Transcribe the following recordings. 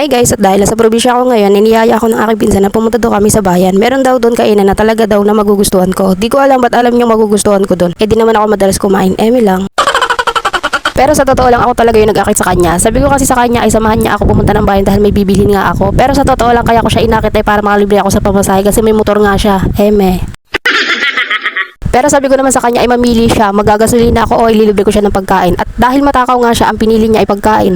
Hi guys, at dahil sa probinsya ako ngayon, iniyaya ako ng aking pinsan na pumunta daw kami sa bayan. Meron daw doon kainan na talaga daw na magugustuhan ko. Di ko alam ba't alam niyang magugustuhan ko doon. Eh di naman ako madalas kumain, eme lang. Pero sa totoo lang ako talaga yung nag-akit sa kanya. Sabi ko kasi sa kanya ay samahan niya ako pumunta ng bayan dahil may bibilhin nga ako. Pero sa totoo lang kaya ko siya inakit ay para makalibre ako sa pamasahe kasi may motor nga siya, eme. Pero sabi ko naman sa kanya ay mamili siya, magagasolina ako o ililibre ko siya ng pagkain. At dahil matakaw nga siya, ang pinili niya ay pagkain.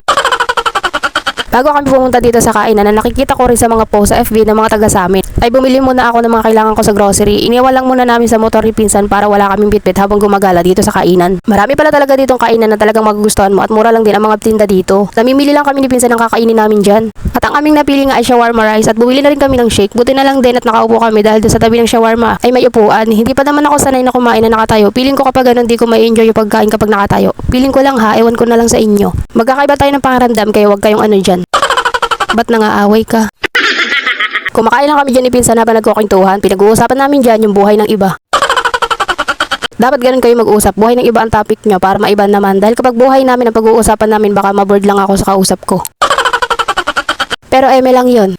Bago kami pumunta dito sa kainan na nakikita ko rin sa mga post sa FB ng mga taga sa amin, ay bumili muna ako ng mga kailangan ko sa grocery. Iniwan lang muna namin sa motor ni pinsan para wala kaming bitbit habang gumagala dito sa kainan. Marami pala talaga ditong kainan na talagang magugustuhan mo at mura lang din ang mga tinda dito. Namimili lang kami ni pinsan ng kakainin namin dyan. At ang aming napili nga ay shawarma rice at bumili na rin kami ng shake. Buti na lang din at nakaupo kami dahil sa tabi ng shawarma ay may upuan. Hindi pa naman ako sanay na kumain na nakatayo. Piling ko kapag ganun di ko ma-enjoy yung pagkain kapag nakatayo. Piling ko lang ha, ewan ko na lang sa inyo. Magkakaiba tayo ng pangaramdam kaya wag kayong ano dyan. Ba't nangaaway ka? Kumakain lang kami dyan ni pinsan habang nagkukwentuhan. Pinag-uusapan namin dyan yung buhay ng iba. Dapat ganun kayo mag-usap. Buhay ng iba ang topic nyo para maiba naman. Dahil kapag buhay namin ang pag-uusapan namin baka maboard lang ako sa kausap ko. Pero eme lang yun.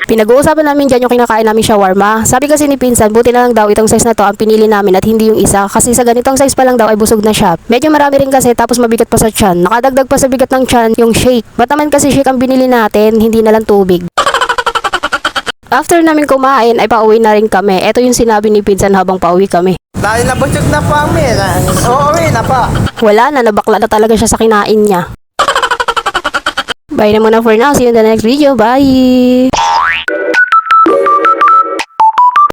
Pinag-uusapan namin dyan yung kinakain namin shawarma. Sabi kasi ni pinsan, buti na lang daw itong size na to ang pinili namin at hindi yung isa. Kasi sa ganitong size pa lang daw ay busog na siya. Medyo marami rin kasi tapos mabigat pa sa tiyan. Nakadagdag pa sa bigat ng tiyan yung shake. Ba't naman kasi shake ang binili natin, hindi na lang tubig. After namin kumain ay pauwi na rin kami. Ito yung sinabi ni pinsan habang pauwi kami. Dahil nabusog na po ang mera. Uuwi na po. Wala na, nabakla na talaga siya sa kinain niya. Bye na muna for now. See you in the next video. Bye!